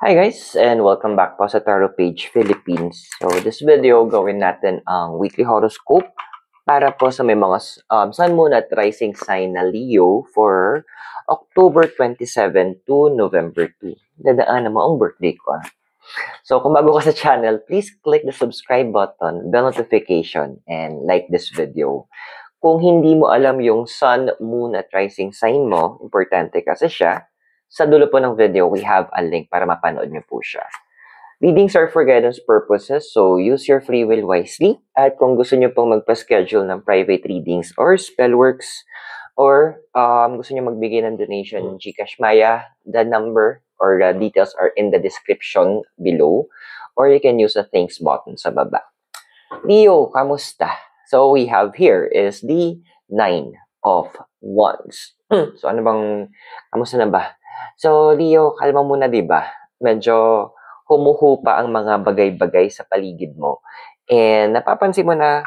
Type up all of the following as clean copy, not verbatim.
Hi guys, and welcome back po sa Tarot Page Philippines. So this video, gawin natin ang weekly horoscope para po sa may mga Sun, Moon at Rising sign na Leo for October 27 to November 2. Dadaan mo ang birthday ko. So kung bago ka sa channel, please click the subscribe button, bell notification, and like this video. Kung hindi mo alam yung Sun, Moon at Rising sign mo, importante kasi siya. Sa dulo po ng video, we have a link para mapanood niyo po siya. Readings are for guidance purposes, so use your free will wisely. At kung gusto niyo pong magpa-schedule ng private readings or spellworks, or gusto niyo magbigay ng donation ng GCash Maya, the number or the details are in the description below, or you can use the thanks button sa baba. Leo, kamusta? So we have here is the 9 of Wands. So ano bang, kamusta na ba? So, Leo, kalma muna, di ba? Medyo humuhupa ang mga bagay-bagay sa paligid mo. And napapansin mo na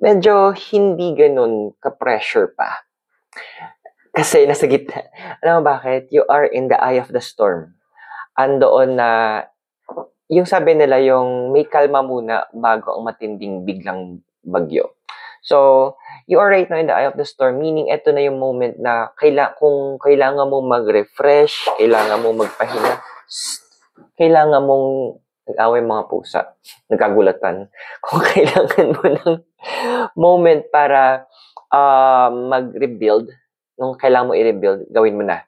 medyo hindi ganun ka-pressure pa. Kasi nasa gitna. Alam mo bakit? You are in the eye of the storm. Andoon na, yung sabi nila, yung may kalma muna bago ang matinding biglang bagyo. So, you are right now in the eye of the storm, meaning ito na yung moment na kung kailangan mong mag-refresh, kailangan mong magpahinga, kailangan mong nag-away mga pusa, nagkagulatan. Kung kailangan mo ng moment para mag-rebuild, nung kailangan mo i-rebuild, gawin mo na.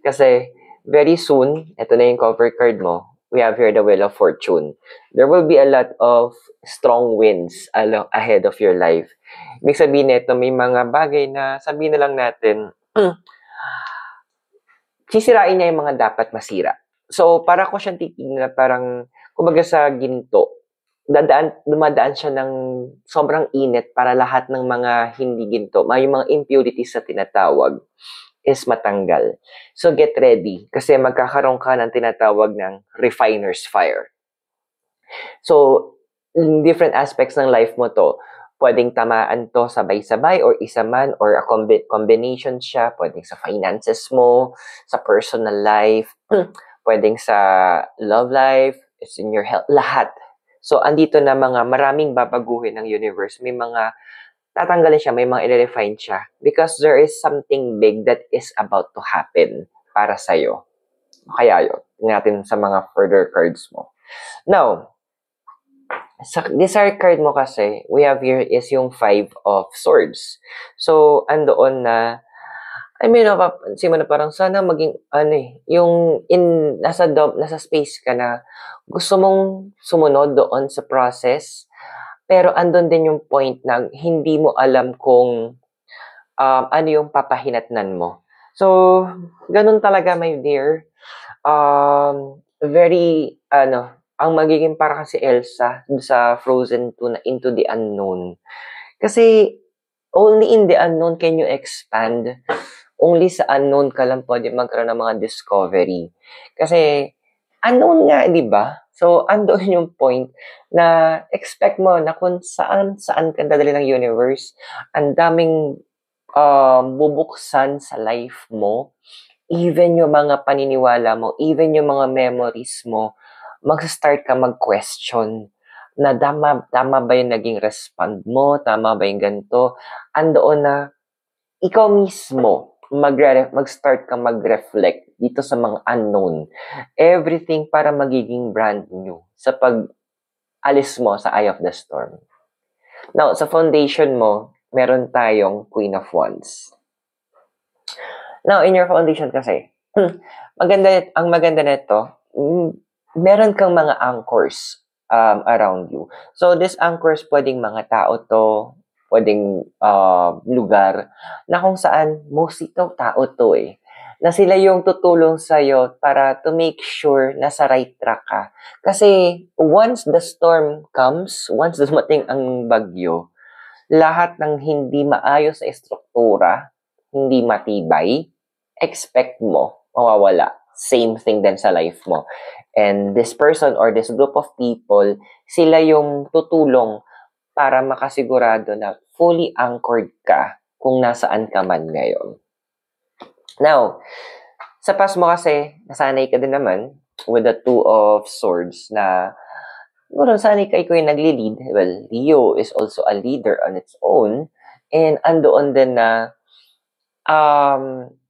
Kasi very soon, ito na yung cover card mo, we have here the Wheel of Fortune. There will be a lot of strong winds ahead of your life. Ibig sabihin nito, may mga bagay na sabihin na lang natin, sisirain niya yung mga dapat masira. So, para ko siyang titignan na parang, kumbaga sa ginto, dumadaan siya ng sobrang init para lahat ng mga hindi ginto, may mga impurities na tinatawag, is matanggal. So, get ready. Kasi magkakaroon ka ng tinatawag ng refiner's fire. So, in different aspects ng life mo to, pwedeng tamaan to sabay-sabay or isa man or a combination siya. Pwedeng sa finances mo, sa personal life, pwedeng sa love life, it's in your health, lahat. So, andito na mga maraming babaguhin ng universe. May mga tatanggalin siya, may mga i-refine siya. Because there is something big that is about to happen para sa'yo. Kaya yun. Tingnan natin sa mga further cards mo. Now, sa desire card mo kasi, we have here is yung 5 of Swords. So, andoon na, napapansin mo na parang sana maging, yung nasa space ka na gusto mong sumunod doon sa process, pero andun din yung point na hindi mo alam kung ano yung papahinatnan mo. So, ganun talaga, my dear. Very, ang magiging para kasi Elsa sa Frozen 2 na Into the Unknown. Kasi, only in the unknown can you expand. Only sa unknown ka lang pwede magkaroon ng mga discovery. Kasi, unknown nga, di ba? So, andoon yung point na expect mo na kung saan ka dadali ng universe, ang daming bubuksan sa life mo, even yung mga paniniwala mo, even yung mga memories mo, mag-start ka mag-question na tama ba yung naging respond mo, tama ba yung ganito, andoon na ikaw mismo mag-start ka mag-reflect dito sa mga unknown. Everything para magiging brand new sa pag-alis mo sa eye of the storm. Now, sa foundation mo, meron tayong Queen of Wands. Now, in your foundation kasi, ang maganda nito, meron kang mga anchors around you. So, these anchors pwedeng mga tao to, pwedeng lugar, na kung saan mostly tao to na sila yung tutulong sa'yo para to make sure na sa right track ka. Kasi once the storm comes, once dumating ang bagyo, lahat ng hindi maayos sa estruktura, hindi matibay, expect mo, mawawala. Same thing din sa life mo. And this person or this group of people, sila yung tutulong para makasigurado na fully anchored ka kung nasaan ka man ngayon. Now, sa past mo kasi, nasanay ka din naman, with the Two of Swords na siguro sanay ka ikaw yung nagli-lead. Well, Leo is also a leader on its own. And andoon din na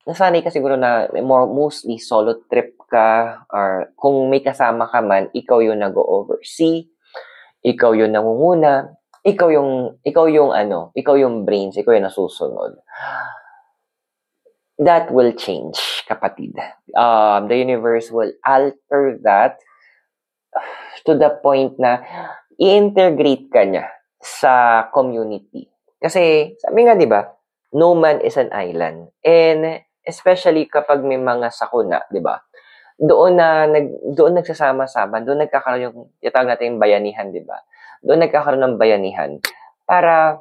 nasanay ka siguro na mostly solo trip ka or kung may kasama ka man, ikaw yung nag-oversee, ikaw yung nangunguna, ikaw yung brains, ikaw yung nasusunod. That will change, kapatid. The universe will alter that to the point na i-integrate ka niya sa community. Kasi, sabi nga, di ba, no man is an island. And especially kapag may mga sakuna, di ba? Doon nagsasama-sama, doon nagkakaroon yung tinatawag natin yung bayanihan, di ba? Doon nagkakaroon ng bayanihan para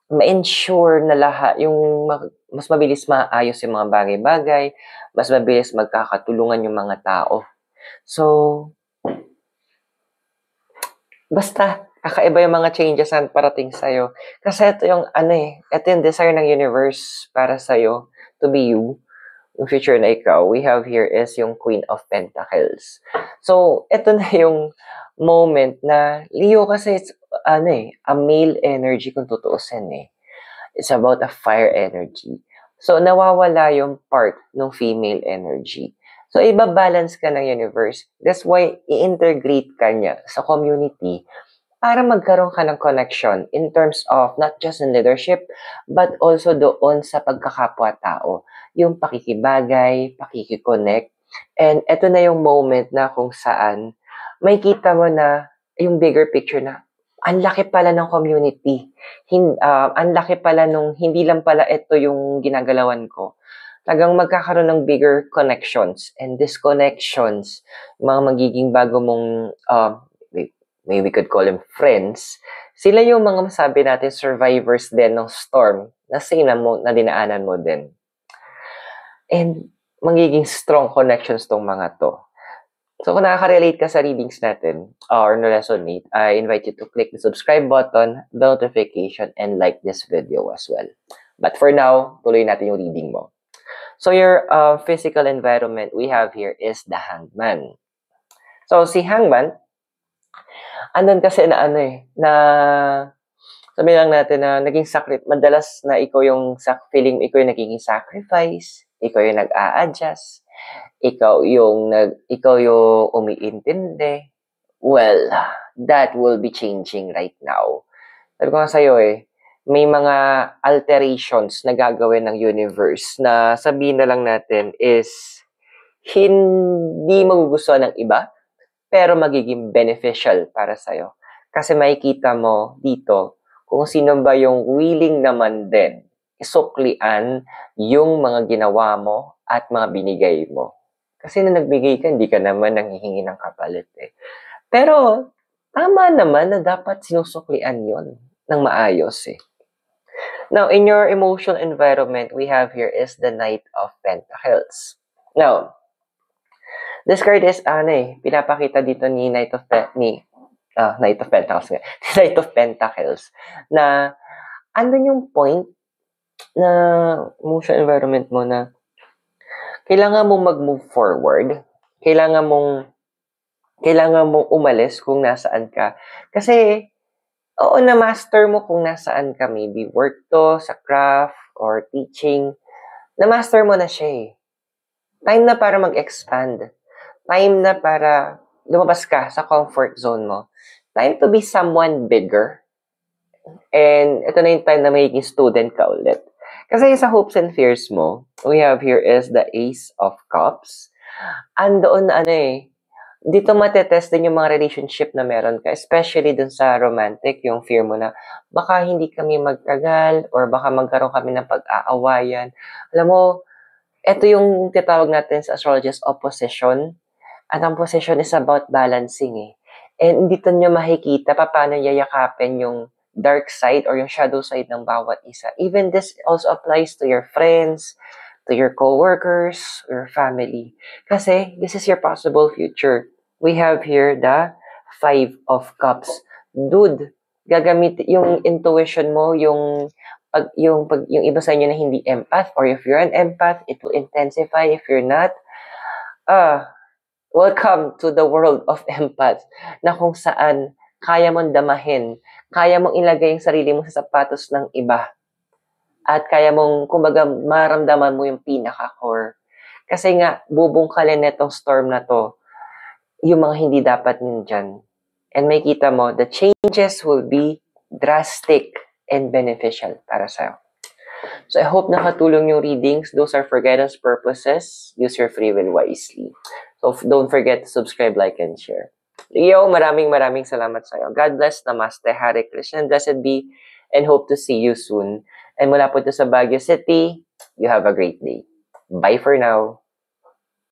ma-ensure na lahat, yung mas mabilis maayos yung mga bagay-bagay, mas mabilis magkakatulungan yung mga tao. So, basta, kakaiba yung mga changes na parating sa'yo. Kasi ito yung, ito yung desire ng universe para sa'yo, to be you, yung future na ikaw. We have here is yung Queen of Pentacles. So, ito na yung moment na, Leo kasi it's, a male energy kung tutuusin It's about a fire energy. So, nawawala yung part ng female energy. So, ibabalance ka ng universe. That's why, i-integrate ka niya sa community para magkaroon ka ng connection in terms of not just in leadership, but also doon sa pagkakapwa-tao. Yung pakikibagay, pakikiconnect. And ito na yung moment na kung saan may kita mo na yung bigger picture na ang laki pala ng community. Ang laki pala nung hindi lang pala ito yung ginagalawan ko. Tagang magkakaroon ng bigger connections and disconnections, mga magiging bago mong, maybe we could call them friends, sila yung mga masabi natin survivors din ng storm na same na dinaanan mo din. And magiging strong connections tong mga to. So, kung nakaka-relate ka sa readings natin or na-resonate, I invite you to click the subscribe button, the notification, and like this video as well. But for now, tuloy natin yung reading mo. So, your physical environment we have here is the Hangman. So, si Hangman, andun kasi na na sabi lang natin na naging madalas na ikaw yung feeling ikaw yung nagiging sacrifice, ikaw yung nag-a-adjust, ikaw yung umiintindi. Well, that will be changing right now. Sabi ko nga sa'yo may mga alterations na gagawin ng universe na sabihin na lang natin is hindi magugustuhan ng iba, pero magiging beneficial para sa'yo. Kasi makikita mo dito kung sino ba yung willing naman din isuklian yung mga ginawa mo at mga binigay mo. Kasi na nagbigay ka, hindi ka naman nanghihingi ng kapalit Pero, tama naman na dapat sinusuklian yon ng maayos Now, in your emotional environment, we have here is the Knight of Pentacles. Now, this card is, pinapakita dito ni Knight of Pentacles Knight of Pentacles, na andun yung point na emotional environment mo na kailangan mong mag-move forward, kailangan mong umalis kung nasaan ka. Kasi, oo, na-master mo kung nasaan ka. Maybe work to, sa craft, or teaching. Na-master mo na siya Time na para mag-expand. Time na para lumabas ka sa comfort zone mo. Time to be someone bigger. And ito na yung time na magiging student ka ulit. Kasi sa hopes and fears mo, we have here is the Ace of Cups. Andoon na dito matetest din yung mga relationship na meron ka, especially dun sa romantic, yung fear mo na baka hindi kami magtagal or baka magkaroon kami ng pag-aawayan. Alam mo, ito yung titawag natin sa astrology as opposition. At ang position is about balancing And dito nyo makikita paano yayakapin yung dark side or yung shadow side ng bawat isa. Even this also applies to your friends, to your co-workers, your family. Kasi this is your possible future. We have here the Five of Cups. Dude, gagamit yung intuition mo, yung iba sa inyo na hindi empath, or if you're an empath, it will intensify. If you're not, Welcome to the world of empaths na kung saan kaya mong damahin, kaya mong ilagay yung sarili mo sa sapatos ng iba. At kaya mong, kumbaga, maramdaman mo yung pinaka-core. Kasi nga, bubungkalin netong storm na to, yung mga hindi dapat nandyan. And may kita mo, the changes will be drastic and beneficial para sa'yo. So I hope nakatulong yung readings. Those are for guidance purposes. Use your free will wisely. So don't forget to subscribe, like, and share. Leo, maraming salamat sa'yo. God bless. Namaste. Hare Krishna. Blessed be. And hope to see you soon. And mula po ito sa Baguio City, you have a great day. Bye for now.